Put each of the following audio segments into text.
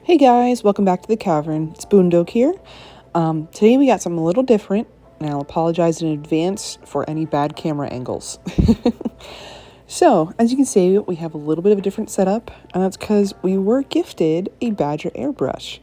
Hey guys, welcome back to the cavern. It's xBundok here. Today we got something a little different, and I'll apologize in advance for any bad camera angles. So, as you can see, we have a little bit of a different setup, and that's because we were gifted a Badger airbrush.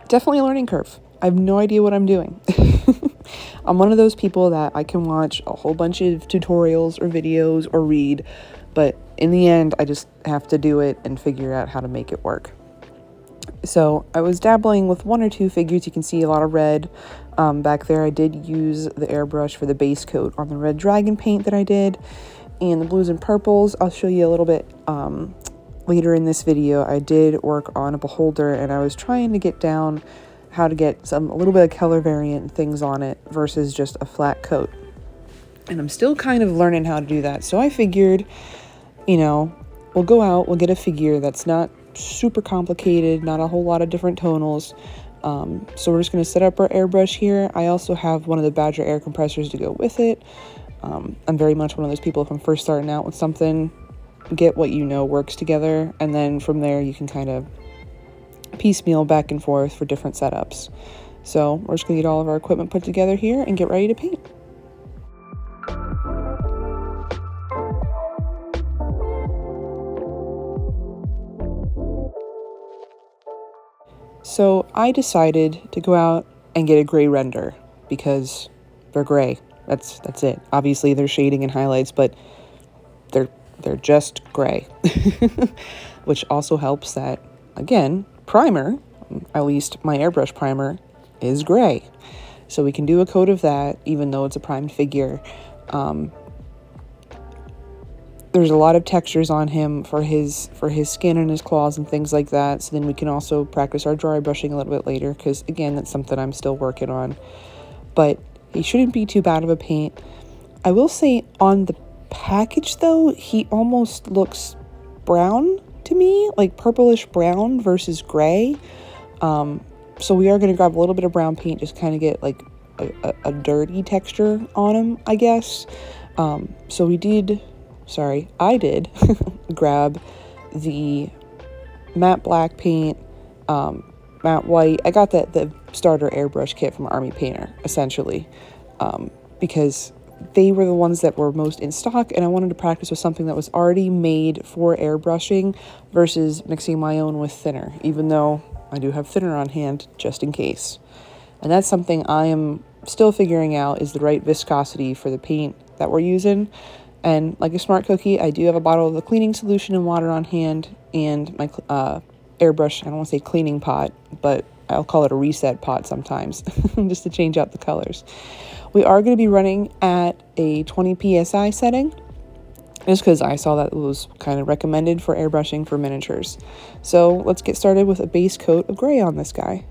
Definitely a learning curve. I have no idea what I'm doing. I'm one of those people that I can watch a whole bunch of tutorials or videos or read, but in the end, I just have to do it and figure out how to make it work. So I was dabbling with one or two figures. You can see a lot of red back there. I did use the airbrush for the base coat on the red dragon paint that I did, and the blues and purples I'll show you a little bit later in this video. I did work on a beholder, and I was trying to get down how to get a little bit of color variant things on it versus just a flat coat. And I'm still kind of learning how to do that. So I figured, we'll go out, we'll get a figure that's not super complicated, not a whole lot of different tonals. So we're just going to set up our airbrush here. I also have one of the Badger air compressors to go with it. I'm very much one of those people, if I'm first starting out with something, get what you know works together, and then from there you can kind of piecemeal back and forth for different setups. So we're just going to get all of our equipment put together here and get ready to paint. So I decided to go out and get a gray render because they're gray. That's it. Obviously there's shading and highlights, but they're just gray. Which also helps that, again, primer, at least my airbrush primer, is gray. So we can do a coat of that even though it's a primed figure. There's a lot of textures on him for his skin and his claws and things like that. So then we can also practice our dry brushing a little bit later, because again, that's something I'm still working on. But he shouldn't be too bad of a paint. I will say on the package though, he almost looks brown to me, like purplish brown versus gray. So we are going to grab a little bit of brown paint, just kind of get like a dirty texture on him, I guess. I did grab the matte black paint, matte white. I got the starter airbrush kit from Army Painter, essentially, because they were the ones that were most in stock, and I wanted to practice with something that was already made for airbrushing versus mixing my own with thinner, even though I do have thinner on hand just in case. And that's something I am still figuring out, is the right viscosity for the paint that we're using. And like a smart cookie, I do have a bottle of the cleaning solution and water on hand, and my airbrush, I don't want to say cleaning pot, but I'll call it a reset pot sometimes, just to change out the colors. We are going to be running at a 20 psi setting, just because I saw that it was kind of recommended for airbrushing for miniatures. So let's get started with a base coat of gray on this guy.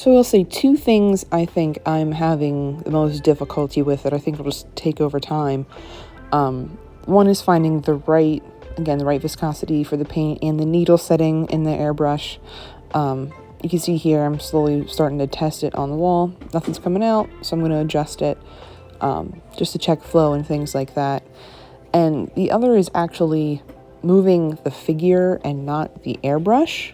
So I will say two things I think I'm having the most difficulty with that I think will just take over time. One is finding the right viscosity for the paint and the needle setting in the airbrush. You can see here I'm slowly starting to test it on the wall. Nothing's coming out, so I'm going to adjust it just to check flow and things like that. And the other is actually moving the figure and not the airbrush.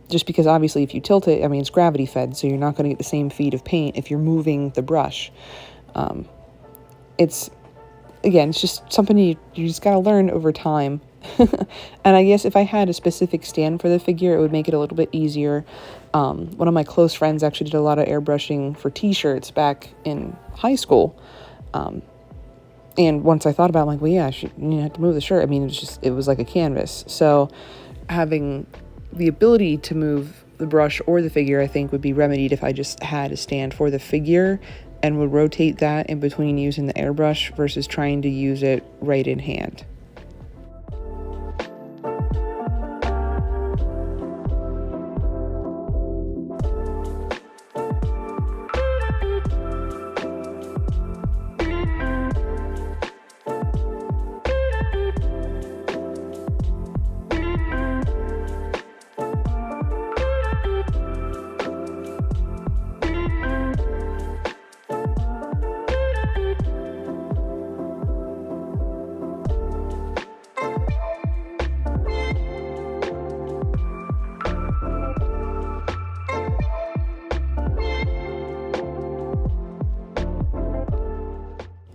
Just because obviously if you tilt it, I mean, it's gravity fed, so you're not going to get the same feed of paint if you're moving the brush. It's just something you just got to learn over time. And I guess if I had a specific stand for the figure, it would make it a little bit easier. One of my close friends actually did a lot of airbrushing for t-shirts back in high school. And once I thought about it, I'm like, well, yeah, you have to move the shirt. I mean, it was like a canvas. So having the ability to move the brush or the figure, I think, would be remedied if I just had a stand for the figure and would rotate that in between using the airbrush versus trying to use it right in hand.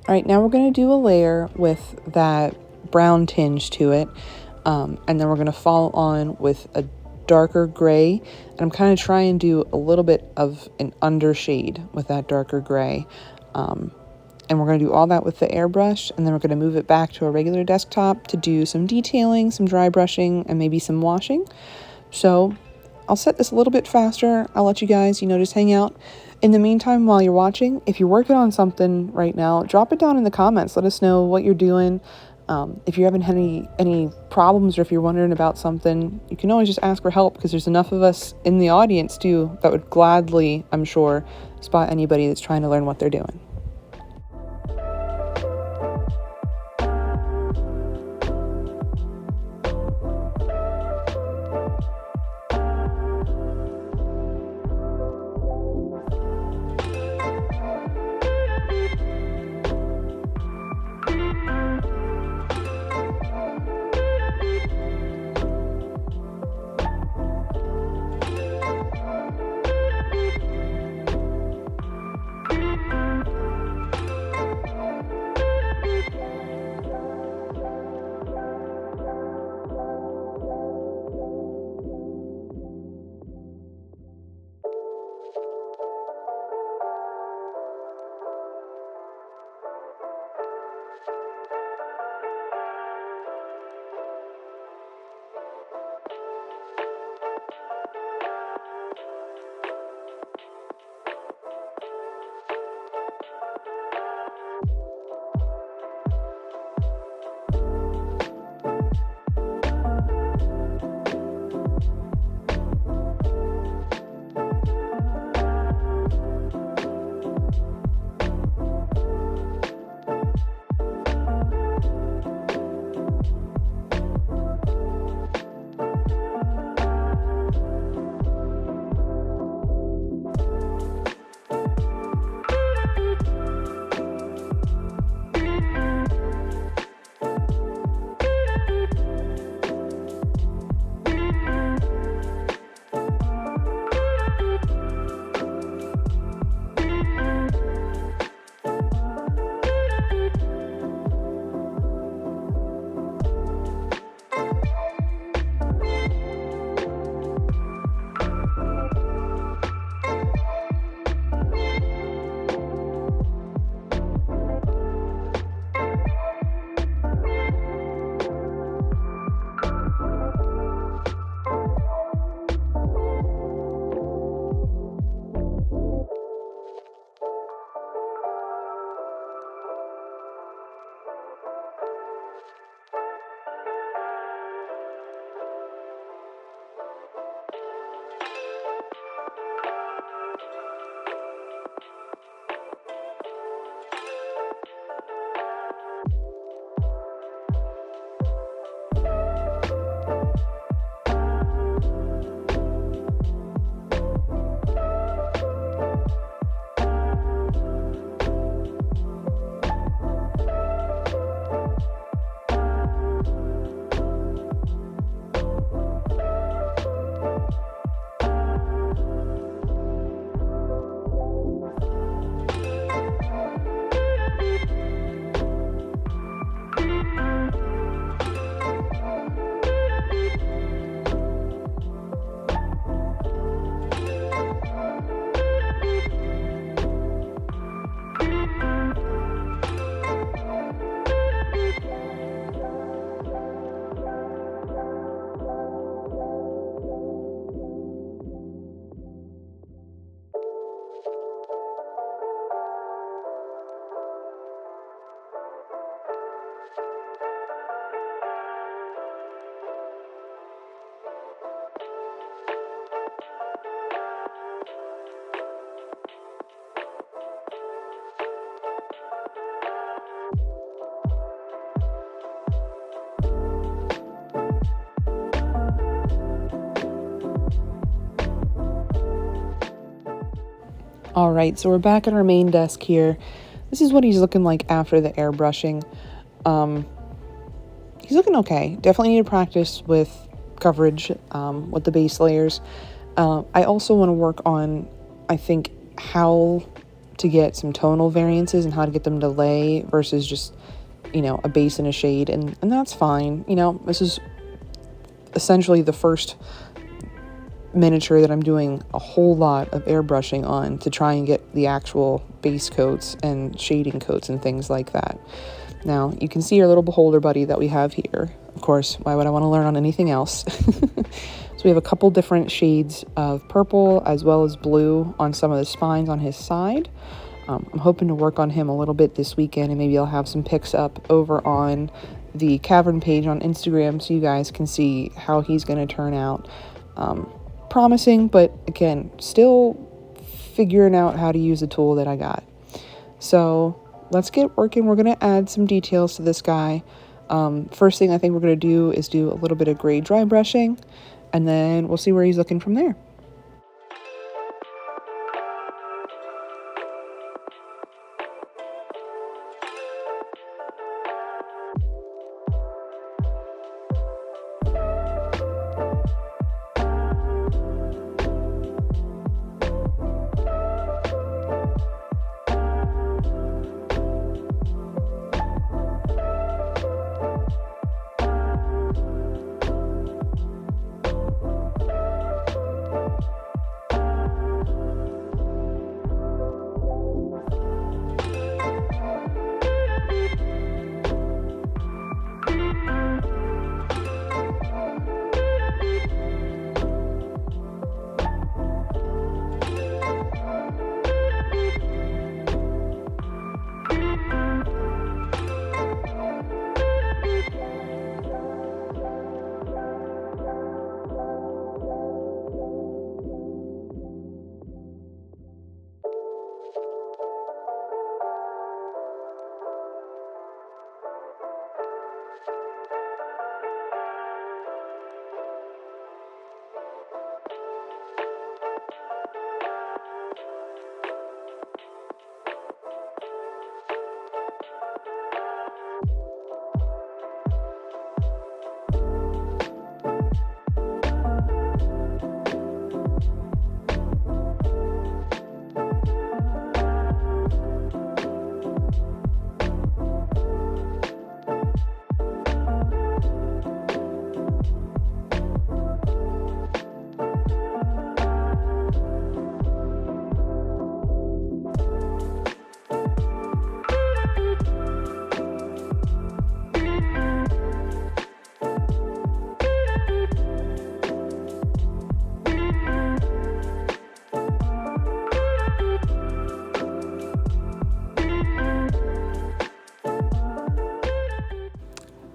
All right, now we're going to do a layer with that brown tinge to it, and then we're going to follow on with a darker gray, and I'm kind of trying to do a little bit of an undershade with that darker gray, and we're going to do all that with the airbrush, and then we're going to move it back to a regular desktop to do some detailing, some dry brushing, and maybe some washing. So I'll set this a little bit faster. I'll let you guys, just hang out. In the meantime, while you're watching, if you're working on something right now, drop it down in the comments. Let us know what you're doing. If you're having any problems or if you're wondering about something, you can always just ask for help because there's enough of us in the audience too that would gladly, I'm sure, spot anybody that's trying to learn what they're doing. All right, so we're back at our main desk here. This is what he's looking like after the airbrushing. He's looking okay. Definitely need to practice with coverage, with the base layers. I also want to work on, I think, how to get some tonal variances and how to get them to lay versus just, a base and a shade. And that's fine. This is essentially the first miniature that I'm doing a whole lot of airbrushing on to try and get the actual base coats and shading coats and things like that. Now, you can see our little beholder buddy that we have here. Of course, why would I want to learn on anything else? So we have a couple different shades of purple as well as blue on some of the spines on his side. I'm hoping to work on him a little bit this weekend, and maybe I'll have some pics up over on the Cavern page on Instagram so you guys can see how he's going to turn out. Promising, but again, still figuring out how to use the tool that I got. So let's get working. We're going to add some details to this guy. First thing I think we're going to do is do a little bit of gray dry brushing, and then we'll see where he's looking from there.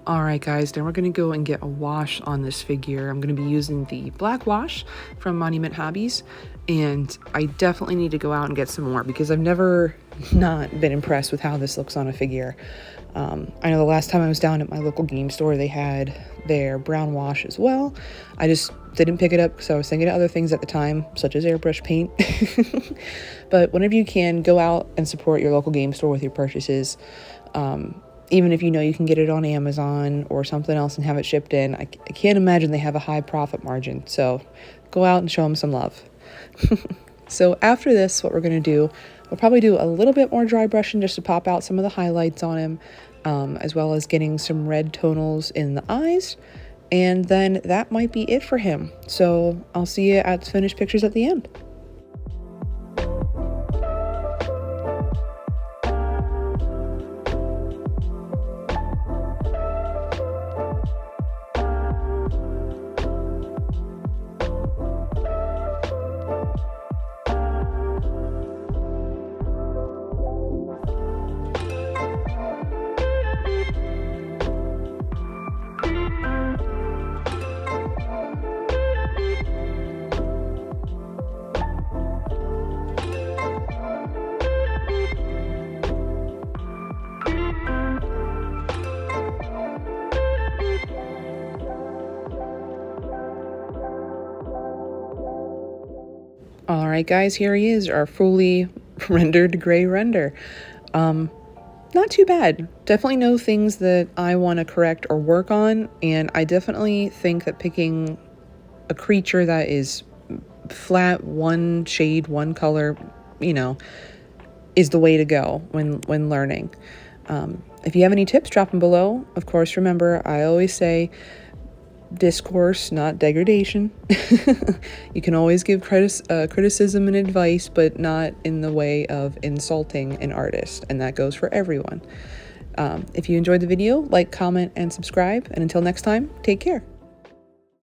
Alright guys, then we're going to go and get a wash on this figure. I'm going to be using the black wash from Monument Hobbies, and I definitely need to go out and get some more because I've never not been impressed with how this looks on a figure. I know the last time I was down at my local game store, they had their brown wash as well. I just didn't pick it up because I was thinking of other things at the time, such as airbrush paint. But whenever you can, go out and support your local game store with your purchases. Even if you can get it on Amazon or something else and have it shipped in, I can't imagine they have a high profit margin. So go out and show them some love. So after this, what we're going to do, we'll probably do a little bit more dry brushing just to pop out some of the highlights on him, as well as getting some red tonals in the eyes. And then that might be it for him. So I'll see you at finished pictures at the end. All right, guys, here he is, our fully rendered gray render. Not too bad. Definitely know things that I want to correct or work on, and I definitely think that picking a creature that is flat, one shade, one color, you know, is the way to go when learning. If you have any tips, drop them below. Of course, remember, I always say discourse, not degradation. You can always give criticism and advice, but not in the way of insulting an artist, and that goes for everyone. If you enjoyed the video, like, comment, and subscribe, and until next time, take care.